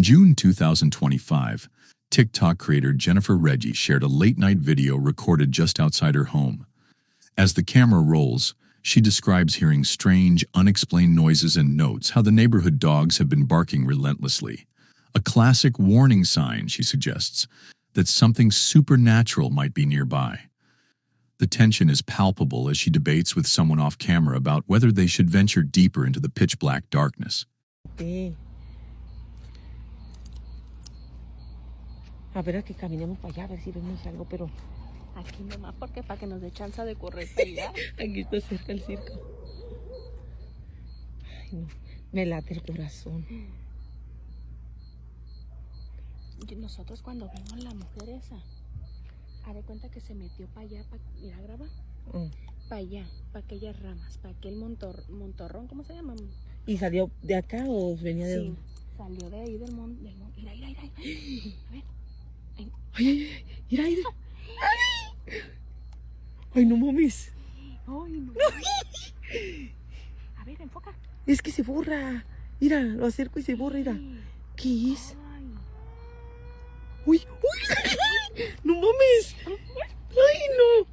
In June 2025, TikTok creator Jennifer Reggie shared a late-night video recorded just outside her home. As the camera rolls, she describes hearing strange, unexplained noises and notes how the neighborhood dogs have been barking relentlessly. A classic warning sign, she suggests, that something supernatural might be nearby. The tension is palpable as she debates with someone off camera about whether they should venture deeper into the pitch-black darkness. Sí. A ver, que caminemos para allá, a ver si vemos algo, pero aquí nomás, porque para que nos dé chance de correr para allá. Aquí está cerca el circo. Ay, no, me late el corazón. Y nosotros cuando vimos la mujer esa, haz de cuenta que se metió para allá, mira, graba. Para allá, para aquellas ramas, para aquel montorrón, ¿cómo se llama? ¿Y salió de acá o venía de dónde? Salió de ahí del monte. Mira. A ver. Mira. Ay, no mames. Ay, no. A ver, enfoca. Es que se borra. Mira, lo acerco y se borra, mira. ¿Qué es? Ay. Uy. No mames. Ay, no.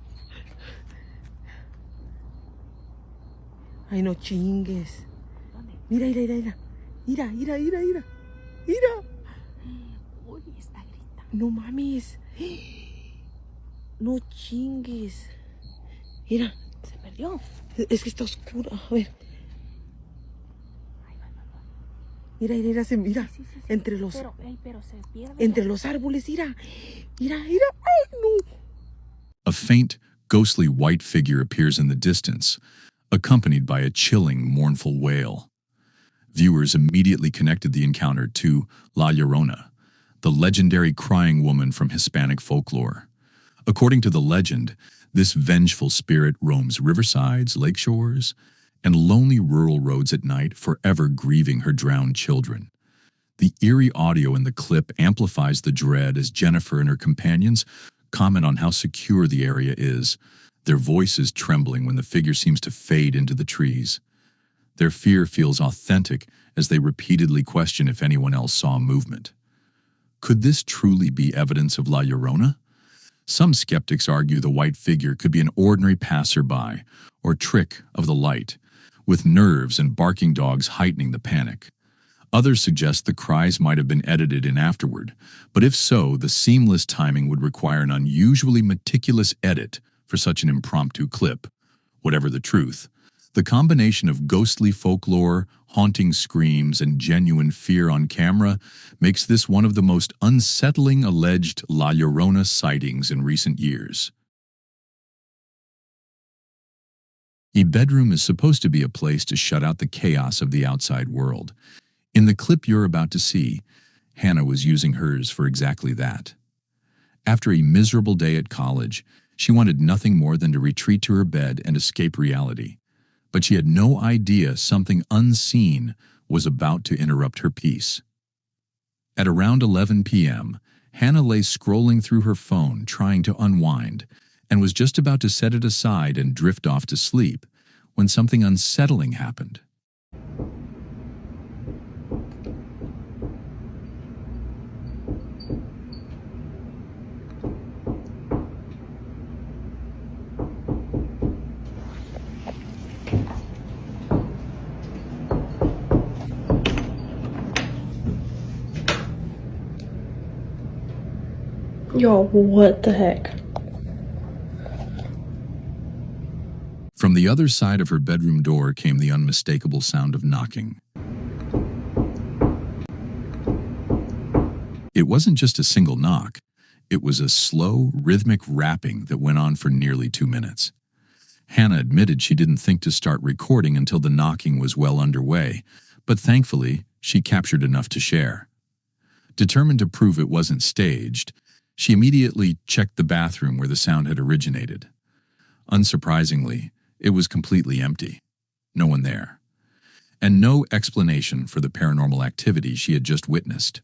Ay, no chingues. ¿Dónde? Mira. Uy, está grita. No mames. No chingues. Mira. Se perdió. Es que está oscuro. A ver. Ay, va. Mira, se mira. Sí. Entre los... Pero se pierde. Entre los árboles, mira. Ay, no. A faint, ghostly white figure appears in the distance, accompanied by a chilling, mournful wail. Viewers immediately connected the encounter to La Llorona, the legendary crying woman from Hispanic folklore. According to the legend, this vengeful spirit roams riversides, lakeshores, and lonely rural roads at night, forever grieving her drowned children. The eerie audio in the clip amplifies the dread as Jennifer and her companions comment on how secure the area is, their voices trembling when the figure seems to fade into the trees. Their fear feels authentic as they repeatedly question if anyone else saw movement. Could this truly be evidence of La Llorona? Some skeptics argue the white figure could be an ordinary passerby or trick of the light, with nerves and barking dogs heightening the panic. Others suggest the cries might have been edited in afterward, but if so, the seamless timing would require an unusually meticulous edit for such an impromptu clip. Whatever the truth, the combination of ghostly folklore, haunting screams, and genuine fear on camera makes this one of the most unsettling alleged La Llorona sightings in recent years. A bedroom is supposed to be a place to shut out the chaos of the outside world. In the clip you're about to see, Hannah was using hers for exactly that. After a miserable day at college, she wanted nothing more than to retreat to her bed and escape reality. But she had no idea something unseen was about to interrupt her peace. At around 11 p.m., Hannah lay scrolling through her phone trying to unwind and was just about to set it aside and drift off to sleep when something unsettling happened. Yo, what the heck? From the other side of her bedroom door came the unmistakable sound of knocking. It wasn't just a single knock. It was a slow, rhythmic rapping that went on for nearly 2 minutes. Hannah admitted she didn't think to start recording until the knocking was well underway, but thankfully, she captured enough to share. Determined to prove it wasn't staged, she immediately checked the bathroom where the sound had originated. Unsurprisingly, it was completely empty. No one there. And no explanation for the paranormal activity she had just witnessed.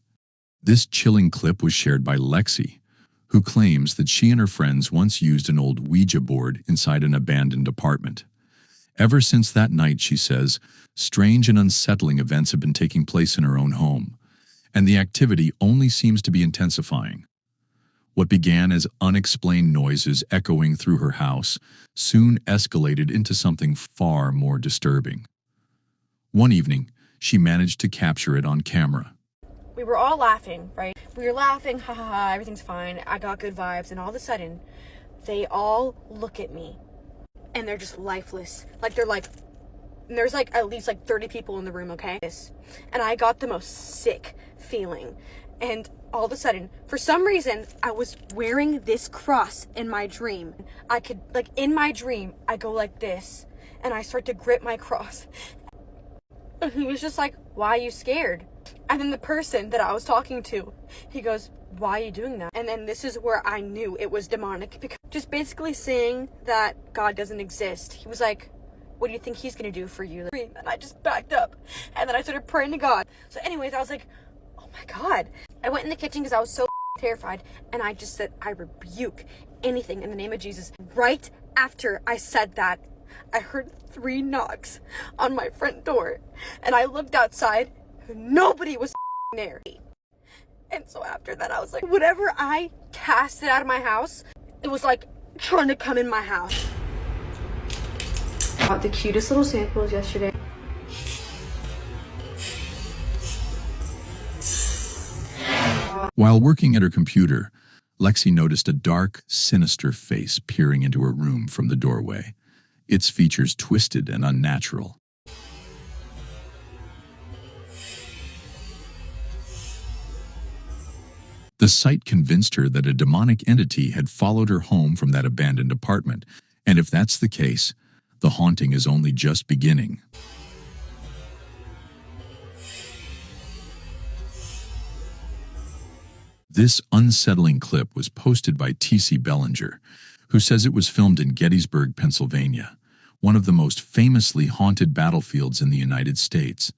This chilling clip was shared by Lexi, who claims that she and her friends once used an old Ouija board inside an abandoned apartment. Ever since that night, she says, strange and unsettling events have been taking place in her own home, and the activity only seems to be intensifying. What began as unexplained noises echoing through her house soon escalated into something far more disturbing. One evening, she managed to capture it on camera. We were all laughing, right? We were laughing, ha ha ha, everything's fine. I got good vibes, and all of a sudden, they all look at me, and they're just lifeless. There's at least 30 people in the room, okay? And I got the most sick feeling. And all of a sudden, for some reason, I was wearing this cross in my dream. I could, in my dream, I go like this, and I start to grip my cross. And he was just like, why are you scared? And then the person that I was talking to, he goes, why are you doing that? And then this is where I knew it was demonic, because just basically saying that God doesn't exist. He was like, what do you think he's going to do for you? And I just backed up, and then I started praying to God. So anyways, I was like, oh my God. I went in the kitchen because I was so terrified, and I just said, I rebuke anything in the name of Jesus. Right after I said that, I heard 3 knocks on my front door, and I looked outside. Nobody was there. And so after that, I was like, whatever I casted out of my house, it was like trying to come in my house. Got the cutest little samples yesterday. While working at her computer, Lexi noticed a dark, sinister face peering into her room from the doorway, its features twisted and unnatural. The sight convinced her that a demonic entity had followed her home from that abandoned apartment, and if that's the case, the haunting is only just beginning. This unsettling clip was posted by T.C. Bellinger, who says it was filmed in Gettysburg, Pennsylvania, one of the most famously haunted battlefields in the United States.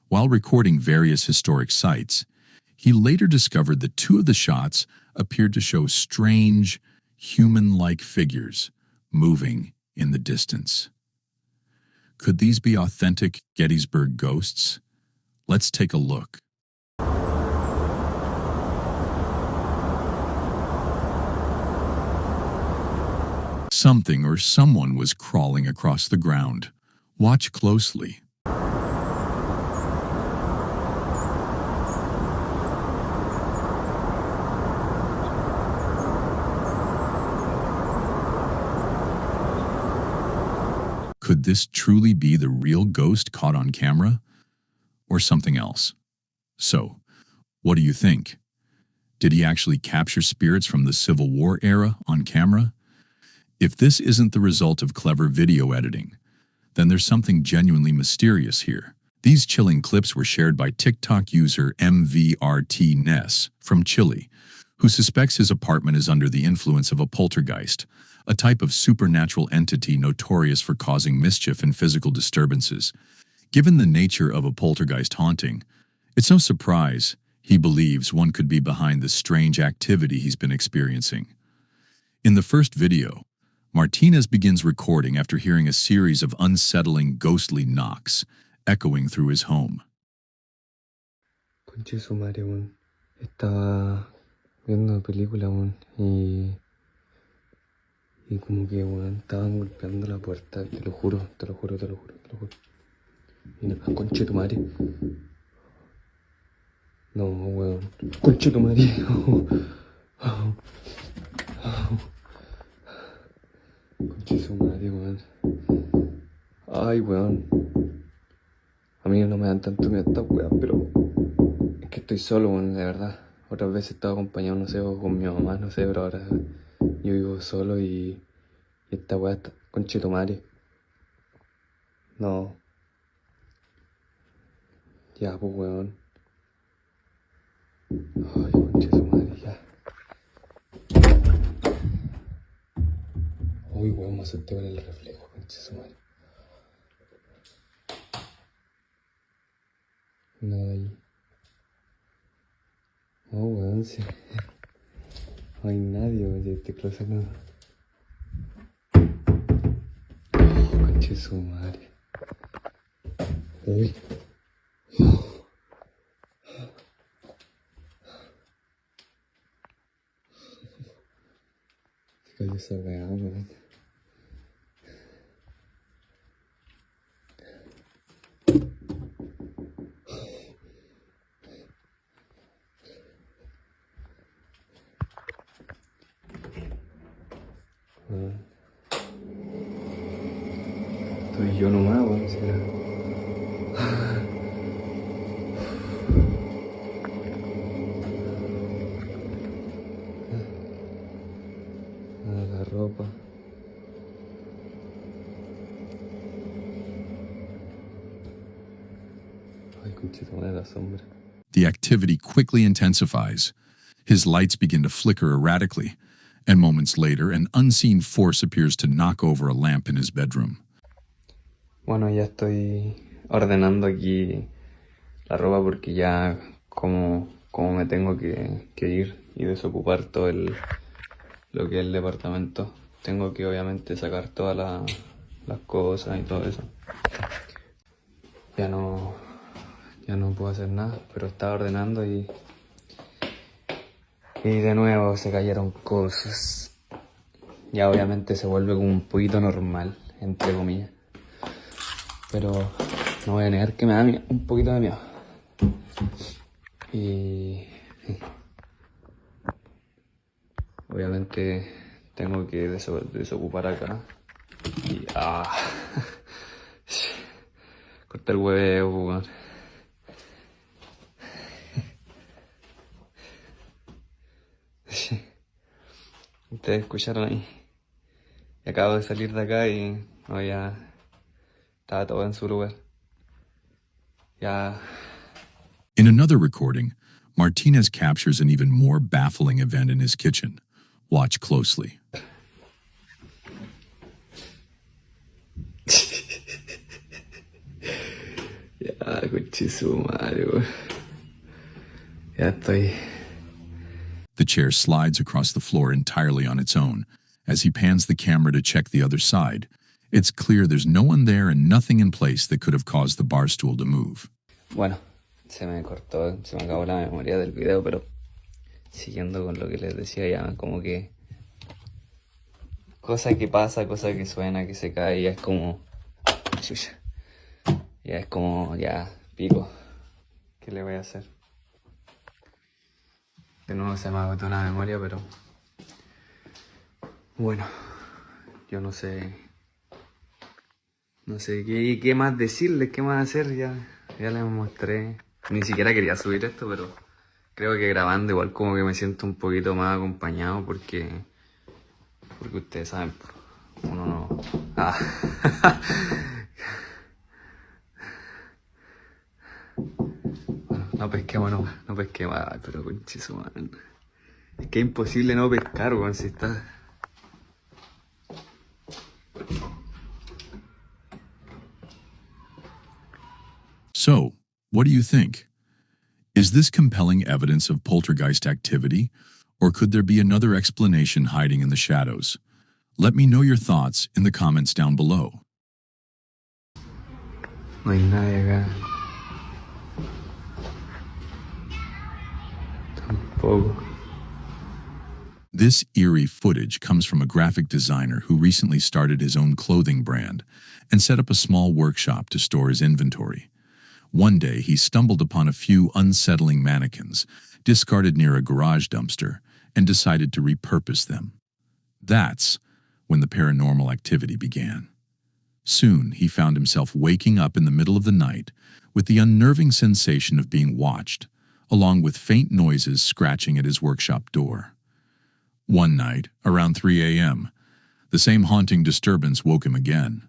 While recording various historic sites, he later discovered that 2 of the shots appeared to show strange, human-like figures moving in the distance. Could these be authentic Gettysburg ghosts? Let's take a look. Something or someone was crawling across the ground. Watch closely. Could this truly be the real ghost caught on camera? Or something else? So, what do you think? Did he actually capture spirits from the Civil War era on camera? If this isn't the result of clever video editing, then there's something genuinely mysterious here. These chilling clips were shared by TikTok user MVRT from Chile, who suspects his apartment is under the influence of a poltergeist, a type of supernatural entity notorious for causing mischief and physical disturbances. Given the nature of a poltergeist haunting, it's no surprise he believes one could be behind the strange activity he's been experiencing. In the first video, Martinez begins recording after hearing a series of unsettling, ghostly knocks echoing through his home. Conche su madre, weón. Estaba viendo una película, weón, y como que, weón, estaban golpeando la puerta, te lo juro. Y no, conche tu madre. No, weón. Conche tu madre. Conche su madre, weón. Ay, weón. A mí no me dan tanto miedo estas weas, pero es que estoy solo, weón, de verdad. Otras veces he estado acompañado, no sé, o con mi mamá, no sé, pero ahora yo vivo solo y esta wea está conche tu madre. No. Ya, pues, weón. Ay, conche su madre, ya. Uy, weón, me asusté con el reflejo, conche su madre. Nada ahí. Oh, weón, sí. No hay nadie, oye, este closet no. Oh, conche su madre. Uy. Oye, esa weá, weón. Estoy yo nomás, weón, será. La ropa. Ay, conchito, madre, la sombra. The activity quickly intensifies. His lights begin to flicker erratically, and moments later, an unseen force appears to knock over a lamp in his bedroom. Bueno, ya estoy ordenando aquí la ropa porque ya como me tengo que ir y desocupar todo lo que es el departamento. Tengo que obviamente sacar todas las cosas y todo eso. Ya no puedo hacer nada, pero estaba ordenando y de nuevo se cayeron cosas. Ya obviamente se vuelve como un poquito normal, entre comillas. Pero no voy a negar que me da un poquito de miedo. Y obviamente tengo que desocupar acá. Y corta el huevo, weón. Ustedes escucharon ahí. Y acabo de salir de acá y no, ya estaba todo en su lugar. Ya. In another recording, Martinez captures an even more baffling event in his kitchen. Watch closely. Ya, conchisu madre, weón. Ya estoy. The chair slides across the floor entirely on its own. As he pans the camera to check the other side, it's clear there's no one there and nothing in place that could have caused the bar stool to move. Bueno, se me acabó la memoria del video, pero siguiendo con lo que les decía ya, como que cosa que pasa, cosa que suena, que se cae, ya es como chucha. Ya es como, ya, pico. ¿Qué le voy a hacer? De nuevo se me agotó la memoria, pero bueno, yo no sé qué más decirles, qué más hacer, ya les mostré. Ni siquiera quería subir esto, pero creo que grabando igual como que me siento un poquito más acompañado porque ustedes saben, uno no. Bueno, no pesquemos, pero conchizo, man. Es que es imposible no pescar, weón, si está. So, what do you think? Is this compelling evidence of poltergeist activity, or could there be another explanation hiding in the shadows? Let me know your thoughts in the comments down below. No hay nadie acá. Tampoco. This eerie footage comes from a graphic designer who recently started his own clothing brand and set up a small workshop to store his inventory. One day, he stumbled upon a few unsettling mannequins discarded near a garage dumpster and decided to repurpose them. That's when the paranormal activity began. Soon, he found himself waking up in the middle of the night with the unnerving sensation of being watched, along with faint noises scratching at his workshop door. One night, around 3 a.m., the same haunting disturbance woke him again.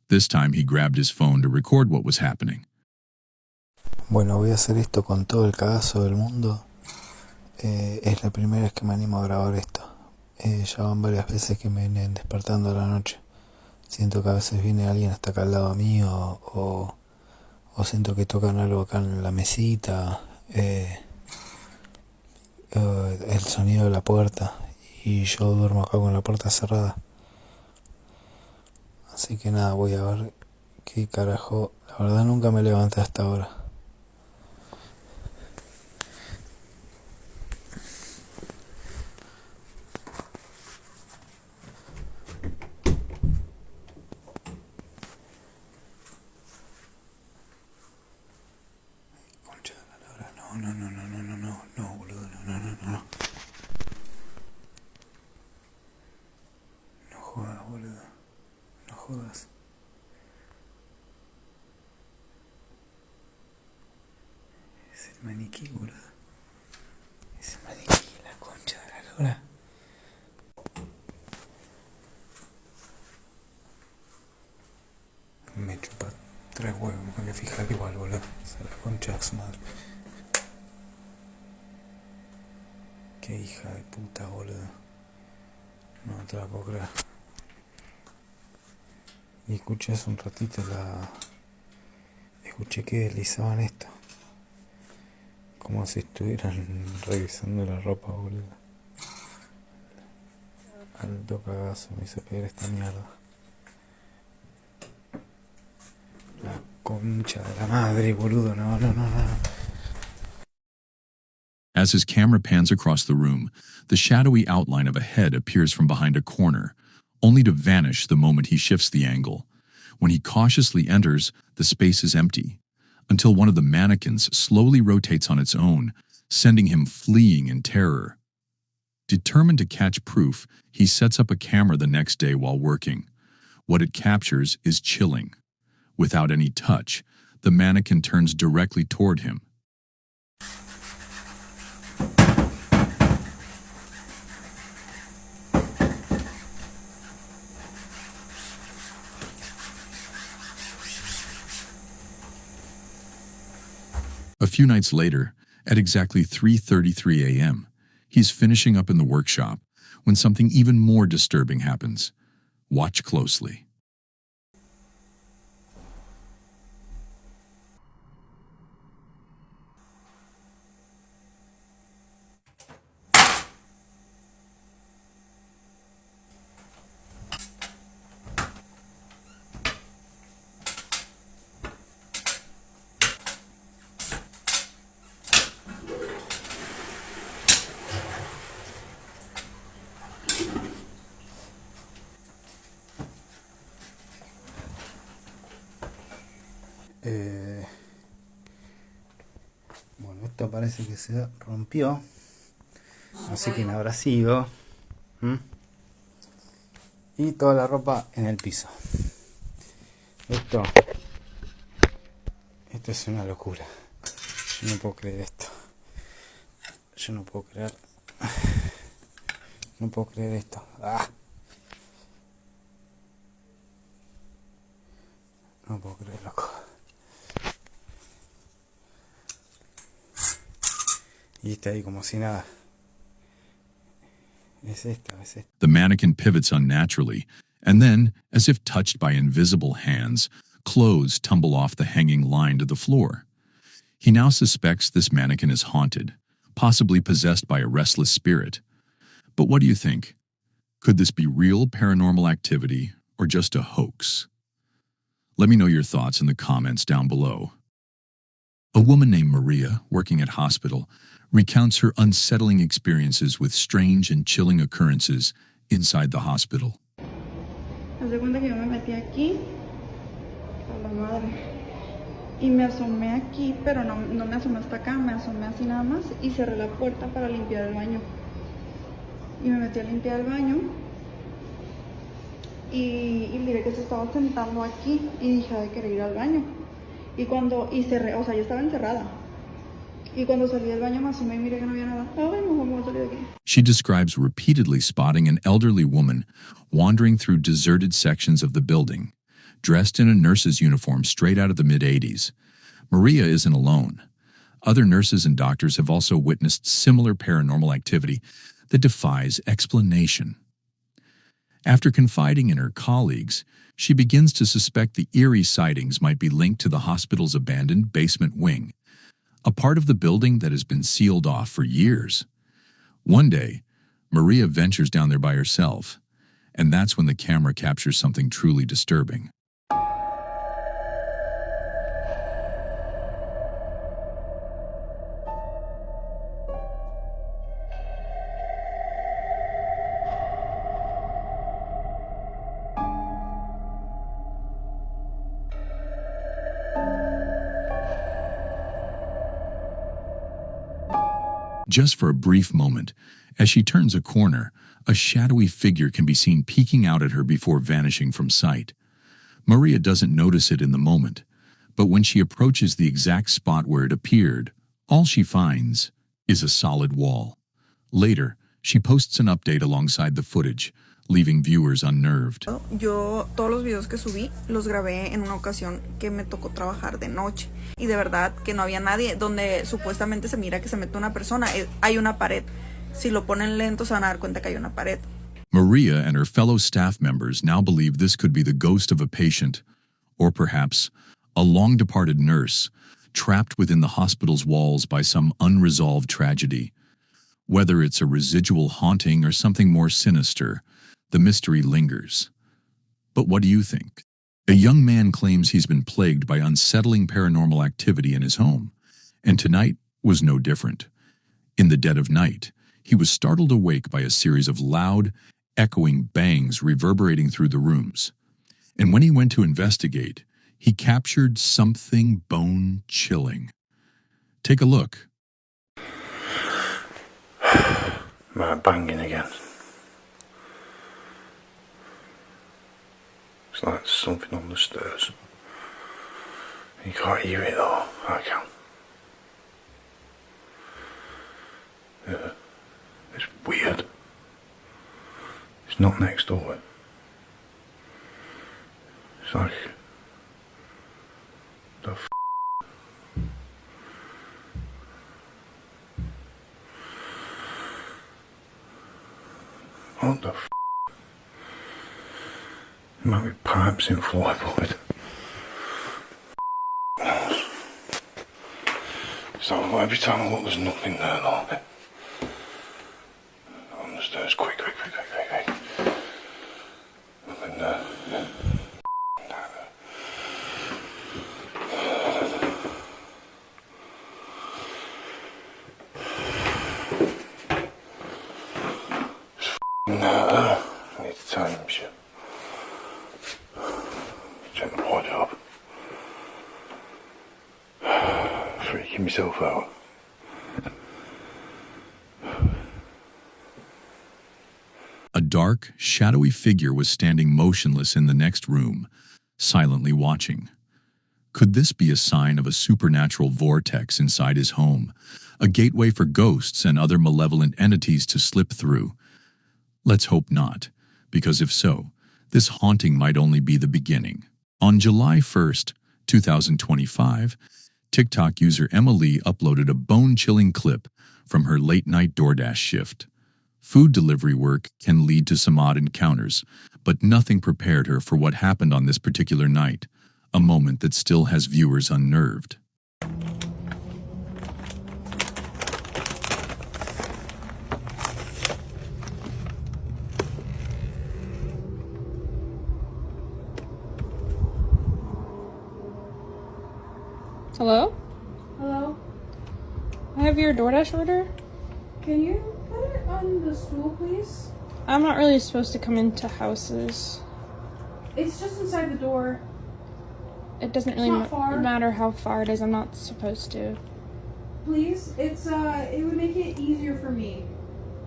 This time, he grabbed his phone to record what was happening. Bueno, voy a hacer esto con todo el cagazo del mundo. Es la primera vez que me animo a grabar esto. Ya van varias veces que me vienen despertando a la noche. Siento que a veces viene alguien hasta acá al lado mío o siento que tocan algo acá en la mesita. El sonido de la puerta y yo duermo acá con la puerta cerrada. Así que nada, voy a ver qué carajo. La verdad nunca me levanté hasta ahora. no, boludo, no. No jodas, boludo. No jodas. Es el maniquí, boludo. Es el maniquí, la concha de la lora. Me chupa 3 huevos, me voy a fijar igual, boludo. O sea, la concha de su madre. Qué hija de puta, boludo. No te la puedo creer. Y escuché hace un ratito escuché que deslizaban esto. Como si estuvieran revisando la ropa, boludo. Alto cagazo me hizo pegar esta mierda. La concha de la madre, boludo. No. As his camera pans across the room, the shadowy outline of a head appears from behind a corner, only to vanish the moment he shifts the angle. When he cautiously enters, the space is empty, until one of the mannequins slowly rotates on its own, sending him fleeing in terror. Determined to catch proof, he sets up a camera the next day while working. What it captures is chilling. Without any touch, the mannequin turns directly toward him. A few nights later, at exactly 3:33 a.m., he's finishing up in the workshop when something even more disturbing happens. Watch closely. Bueno, esto parece que se rompió. No sé quién habrá sido. Y toda la ropa en el piso. Esto es una locura. Yo no puedo creer esto. No puedo creer esto. No puedo creer, loco. Y está ahí como si nada. Es esta. The mannequin pivots unnaturally, and then, as if touched by invisible hands, clothes tumble off the hanging line to the floor. He now suspects this mannequin is haunted, possibly possessed by a restless spirit. But what do you think? Could this be real paranormal activity or just a hoax? Let me know your thoughts in the comments down below. A woman named Maria, working at hospital, recounts her unsettling experiences with strange and chilling occurrences inside the hospital. Haz de cuenta que yo me metí aquí, a la madre, y me asomé aquí, pero no me asomé hasta acá, me asomé así nada más y cerré la puerta para limpiar el baño. Y me metí a limpiar el baño y miré que se estaba sentando aquí y dije de querer ir al baño. Y cerré, o sea, yo estaba encerrada. Y cuando salí del baño me asomé y miré que no había nada. Ay, no, me voy a salir de aquí. She describes repeatedly spotting an elderly woman wandering through deserted sections of the building, dressed in a nurse's uniform straight out of the mid-'80s. Maria isn't alone. Other nurses and doctors have also witnessed similar paranormal activity that defies explanation. After confiding in her colleagues, she begins to suspect the eerie sightings might be linked to the hospital's abandoned basement wing, a part of the building that has been sealed off for years. One day, Maria ventures down there by herself, and that's when the camera captures something truly disturbing. Just for a brief moment, as she turns a corner, a shadowy figure can be seen peeking out at her before vanishing from sight. Maria doesn't notice it in the moment, but when she approaches the exact spot where it appeared, all she finds is a solid wall. Later, she posts an update alongside the footage, leaving viewers unnerved. Yo todos los videos que subí los grabé en una ocasión que me tocó trabajar de noche y de verdad que no había nadie, donde supuestamente se mira que se mete una persona, hay una pared. Si lo ponen lento se van a dar cuenta que hay una pared. Maria and her fellow staff members now believe this could be the ghost of a patient, or perhaps a long-departed nurse, trapped within the hospital's walls by some unresolved tragedy. Whether it's a residual haunting or something more sinister, the mystery lingers. But what do you think? A young man claims he's been plagued by unsettling paranormal activity in his home, and tonight was no different. In the dead of night, he was startled awake by a series of loud, echoing bangs reverberating through the rooms. And when he went to investigate, he captured something bone-chilling. Take a look. Right, banging again. It's like something on the stairs. You can't hear it though. I can. Yeah. It's weird. It's not next door. It's like the f***. What the f***? There might be pipes in floorboard. So every time I look, there's nothing there, though. On the stairs, quick. Nothing there. No, I need to time shit. Check the wardrobe. Freaking myself out. A dark, shadowy figure was standing motionless in the next room, silently watching. Could this be a sign of a supernatural vortex inside his home, a gateway for ghosts and other malevolent entities to slip through? Let's hope not, because if so, this haunting might only be the beginning. On July 1st, 2025, TikTok user Emma Lee uploaded a bone-chilling clip from her late-night DoorDash shift. Food delivery work can lead to some odd encounters, but nothing prepared her for what happened on this particular night, a moment that still has viewers unnerved. Hello? Hello? I have your DoorDash order. Can you put it on the stool, please? I'm not really supposed to come into houses. It's just inside the door. It doesn't really matter how far it is. I'm not supposed to. Please? It would make it easier for me.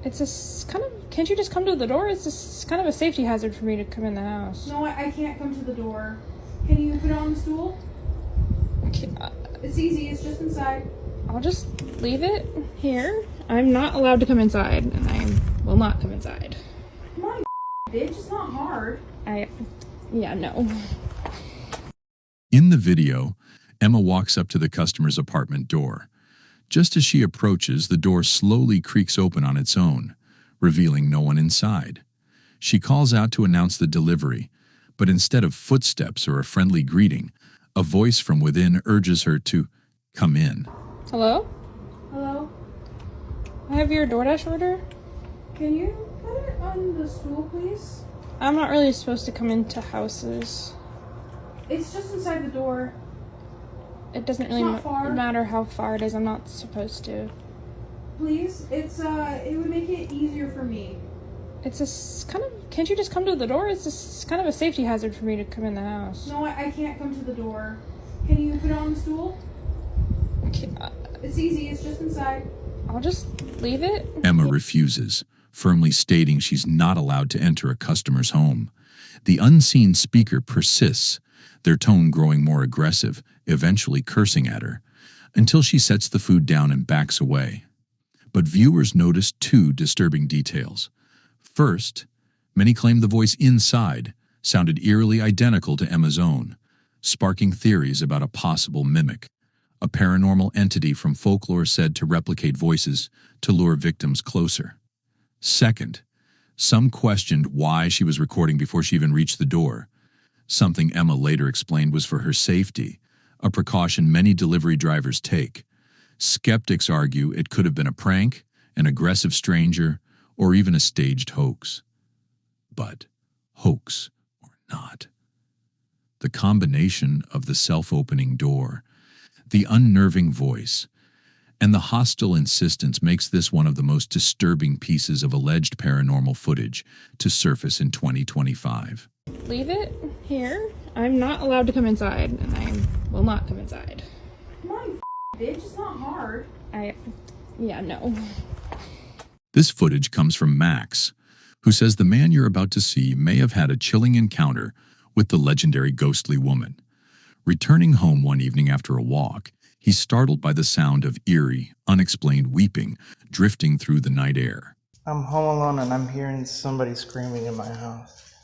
It's just kind of... Can't you just come to the door? It's just kind of a safety hazard for me to come in the house. No, I can't come to the door. Can you put it on the stool? Okay, It's easy. It's just inside. I'll just leave it here. I'm not allowed to come inside, and I will not come inside. Come on, bitch. It's not hard. Yeah, no. In the video, Emma walks up to the customer's apartment door. Just as she approaches, the door slowly creaks open on its own, revealing no one inside. She calls out to announce the delivery, but instead of footsteps or a friendly greeting, a voice from within urges her to come in. Hello? Hello? I have your DoorDash order. Can you put it on the stool, please? I'm not really supposed to come into houses. It's just inside the door. It doesn't really matter how far it is. I'm not supposed to. Please? It would make it easier for me. It's just kind of... Can't you just come to the door? It's just kind of a safety hazard for me to come in the house. No, I can't come to the door. Can you put it on the stool? Okay, It's easy. It's just inside. I'll just leave it. Emma refuses, firmly stating she's not allowed to enter a customer's home. The unseen speaker persists, their tone growing more aggressive, eventually cursing at her, until she sets the food down and backs away. But viewers notice two disturbing details. First, many claim the voice inside sounded eerily identical to Emma's own, sparking theories about a possible mimic, a paranormal entity from folklore said to replicate voices to lure victims closer. Second, some questioned why she was recording before she even reached the door, something Emma later explained was for her safety, a precaution many delivery drivers take. Skeptics argue it could have been a prank, an aggressive stranger, or even a staged hoax. But hoax or not, the combination of the self-opening door, the unnerving voice, and the hostile insistence makes this one of the most disturbing pieces of alleged paranormal footage to surface in 2025. Leave it here. I'm not allowed to come inside, and I will not come inside. Come on, bitch. It's not hard. Yeah, no. This footage comes from Max, who says the man you're about to see may have had a chilling encounter with the legendary ghostly woman. Returning home one evening after a walk, he's startled by the sound of eerie, unexplained weeping drifting through the night air. I'm home alone and I'm hearing somebody screaming in my house.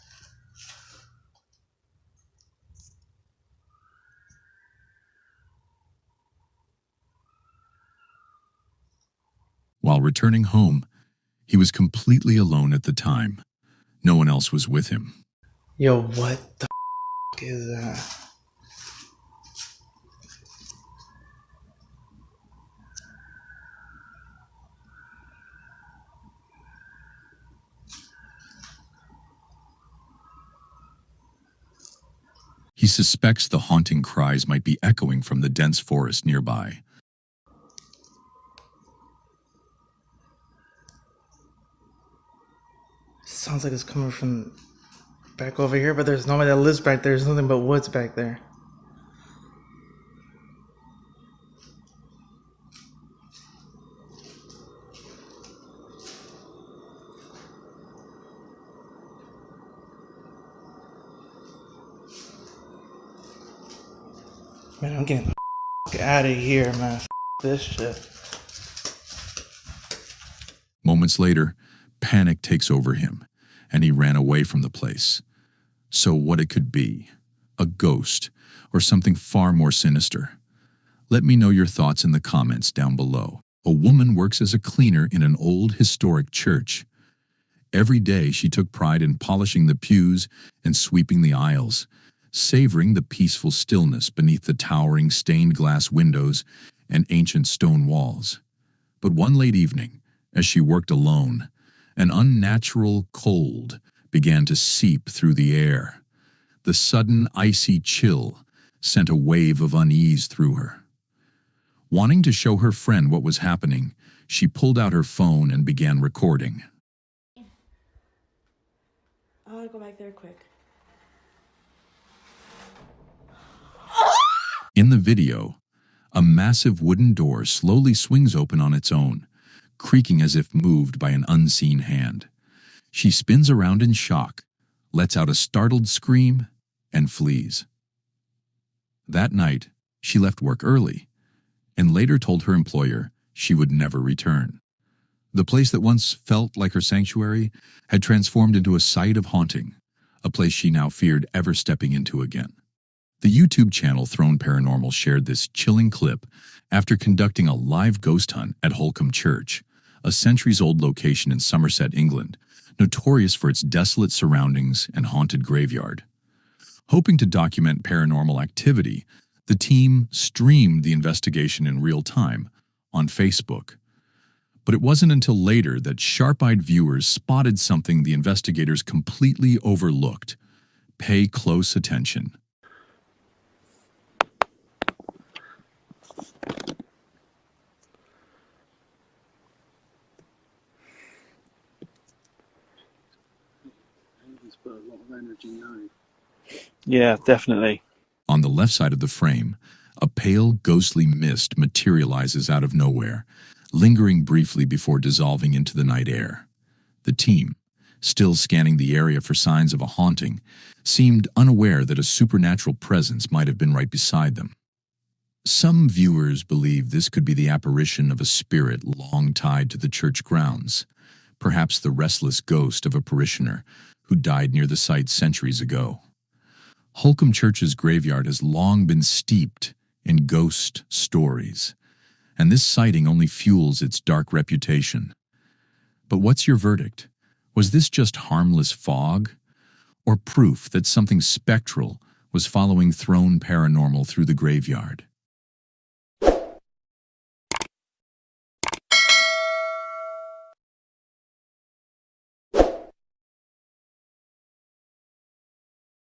While returning home, he was completely alone at the time. No one else was with him. Yo, what the is that? He suspects the haunting cries might be echoing from the dense forest nearby. Sounds like it's coming from back over here, but there's nobody that lives back there. There's nothing but woods back there. Man, I'm getting the f*** out of here, man. F*** this shit. Moments later, panic takes over him, and he ran away from the place. So what it could be, a ghost, or something far more sinister? Let me know your thoughts in the comments down below. A woman works as a cleaner in an old historic church. Every day she took pride in polishing the pews and sweeping the aisles, savoring the peaceful stillness beneath the towering stained glass windows and ancient stone walls. But one late evening, as she worked alone, an unnatural cold began to seep through the air. The sudden icy chill sent a wave of unease through her. Wanting to show her friend what was happening, she pulled out her phone and began recording. I'll go back there quick. In the video, a massive wooden door slowly swings open on its own, creaking as if moved by an unseen hand. She spins around in shock, lets out a startled scream, and flees. That night, she left work early, and later told her employer she would never return. The place that once felt like her sanctuary had transformed into a site of haunting, a place she now feared ever stepping into again. The YouTube channel Throne Paranormal shared this chilling clip after conducting a live ghost hunt at Holcombe Church, a centuries-old location in Somerset, England, notorious for its desolate surroundings and haunted graveyard. Hoping to document paranormal activity, the team streamed the investigation in real time on Facebook. But it wasn't until later that sharp-eyed viewers spotted something the investigators completely overlooked. Pay close attention. Yeah, definitely. On the left side of the frame, a pale, ghostly mist materializes out of nowhere, lingering briefly before dissolving into the night air. The team, still scanning the area for signs of a haunting, seemed unaware that a supernatural presence might have been right beside them. Some viewers believe this could be the apparition of a spirit long tied to the church grounds, perhaps the restless ghost of a parishioner who died near the site centuries ago. Holcomb Church's graveyard has long been steeped in ghost stories, and this sighting only fuels its dark reputation. But what's your verdict? Was this just harmless fog, or proof that something spectral was following Throne Paranormal through the graveyard?